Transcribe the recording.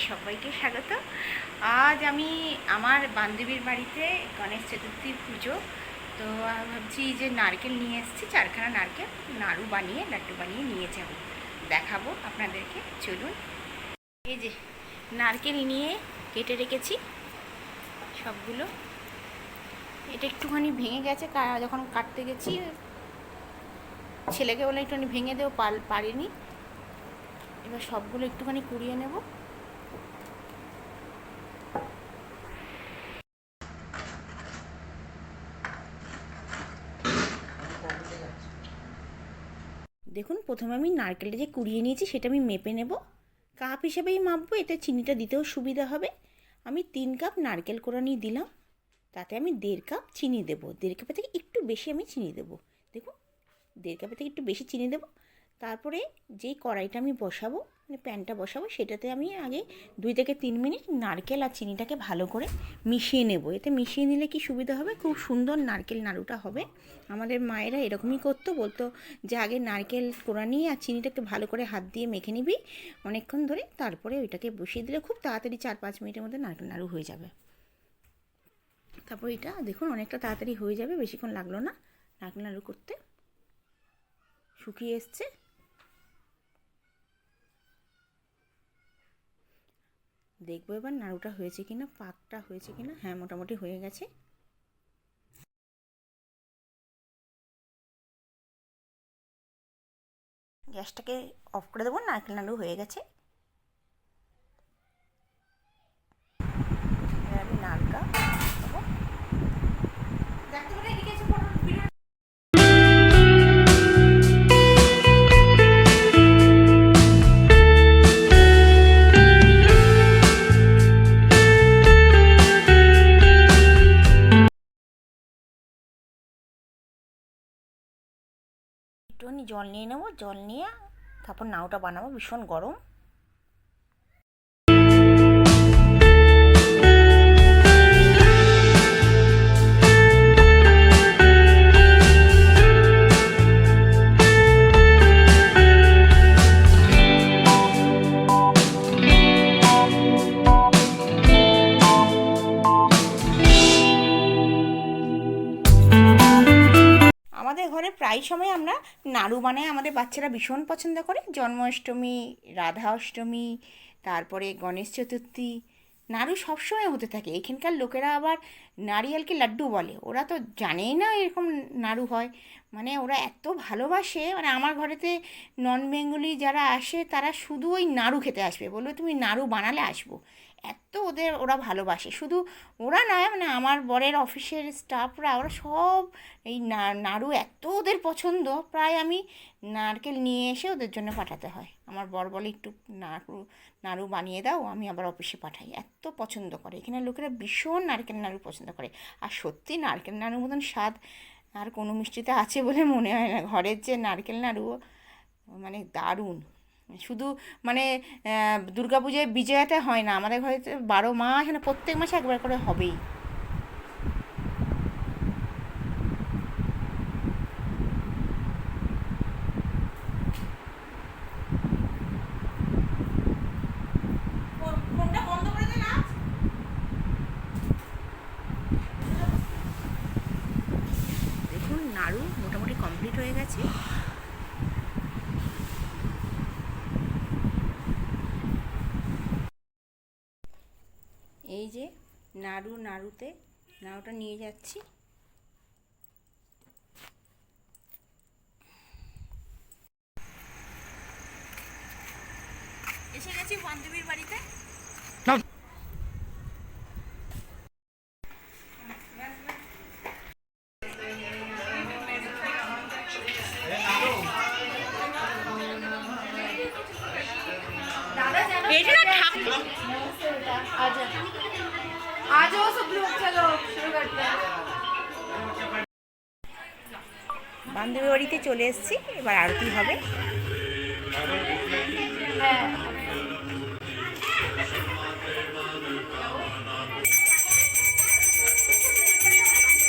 সবাইকে স্বাগত। আজ আমি আমার বান্ধবীর বাড়িতে গণেশ চতুর্থী পুজো, তো ভাবছি যে নারকেল নিয়ে এসেছি, 4খানা নারকেল নাড়ু বানিয়ে লাড্ডু বানিয়ে নিয়ে যাব, দেখাবো আপনাদেরকে। চলুন। এই যে নারকেল নিয়ে কেটে রেখেছি সবগুলো। এটা একটুখানি ভেঙে গেছে, যখন কাটতে গেছি ছেলেকে বলে একটুখানি ভেঙে দেবো, পারিনি। এবার সবগুলো একটুখানি কুড়িয়ে নেব। দেখুন, প্রথমে আমি নারকেলটা যে কুড়িয়ে নিয়েছি সেটা আমি মেপে নেব, কাপ হিসেবেই মাপবো, এতে চিনিটা দিতেও সুবিধা হবে। আমি 3 কাপ নারকেল কোড়ানি দিলাম, তাতে আমি 1.5 কাপ চিনি দেবো। 1.5 কাপের থেকে একটু বেশি আমি চিনি দেবো। দেখুন, 1.5 কাপের থেকে একটু বেশি চিনি দেবো। তারপরে যেই কড়াইটা আমি বসাবো, মানে প্যানটা বসাবো, সেটাতে আমি আগে 2 থেকে 3 মিনিট নারকেল আর চিনিটাকে ভালো করে মিশিয়ে নেব। এতে মিশিয়ে নিলে কি সুবিধা হবে, খুব সুন্দর নারকেল নাড়ুটা হবে। আমাদের মায়েরা এরকমই করতো, বলতো যে আগে নারকেল কোড়ানি আর চিনিটাকে ভালো করে হাত দিয়ে মেখে নিবি অনেকক্ষণ ধরে, তারপরে ওইটাকে বসিয়ে দিলে খুব তাড়াতাড়ি 4-5 মিনিটের মধ্যে নারকেল নাড়ু হয়ে যাবে। তারপর এটা দেখুন অনেকটা তাড়াতাড়ি হয়ে যাবে, বেশিক্ষণ লাগলো না নারকেল নাড়ু করতে। শুকিয়ে এসছে। দেখবো এবার নাড়ুটা হয়েছে কিনা, পাকটা হয়েছে কিনা। হ্যাঁ, মোটামুটি হয়ে গেছে। গ্যাসটাকে অফ করে দেবো, নারকেল নাড়ু হয়ে গেছে। এবার আমি নাড়ুটা দেবো। একটুখানি জল নিয়ে নেবো, জল নিয়ে তারপর নাড়ুটা বানাবো। ভীষণ গরম। আমাদের ঘরে প্রায় সময় আমরা নাড়ু বানাই, আমাদের বাচ্চারা ভীষণ পছন্দ করে। জন্মাষ্টমী, রাধা অষ্টমী, তারপরে গণেশ চতুর্থী, নাড়ু সবসময় হতে থাকে। এখানকার লোকেরা আবার নারিয়েলকে লাড্ডু বলে, ওরা তো জানেই না এরকম নাড়ু হয়। মানে ওরা এত ভালোবাসে, মানে আমার ঘরেতে নন বেঙ্গলি যারা আসে তারা শুধু ওই নাড়ু খেতে আসবে, বলবে তুমি নাড়ু বানালে আসবো। এত ওরা ভালোবাসে। শুধু ওরা নয়, মানে আমার বরের অফিসের স্টাফরা, ওরা সব এই নাড়ু এত ওদের পছন্দ, প্রায় আমি নারকেল নিয়ে এসে ওদের জন্য পাঠাতে হয়। আমার বর বলে একটু নাড়ু বানিয়ে দাও, আমি আবার অফিসে পাঠাই। এত পছন্দ করে এখানে লোকেরা, ভীষণ নারকেল নাড়ু পছন্দ করে। আর সত্যি নারকেল নাড়ুর মতন স্বাদ আর কোনো মিষ্টিতে আছে বলে মনে হয় না। ঘরের যে নারকেল নাড়ু মানে দারুণ। শুধু মানে দুর্গাপুজোয় বিজয়াতে হয় না, আমাদের ঘরে 12 মাস, মানে প্রত্যেক মাসে একবার করে হবেই। দেখুন নাড়ু মোটামুটি কমপ্লিট হয়ে গেছে। এই যে নাড়ুটা নিয়ে যাচ্ছি। এসে গেছি বান্ধবীর বাড়িতে। आ जाओ सब लोग, चलो शुरू करते हैं। বান্ধবী বাড়িতে চলে এসেছি, এবার আরতি হবে।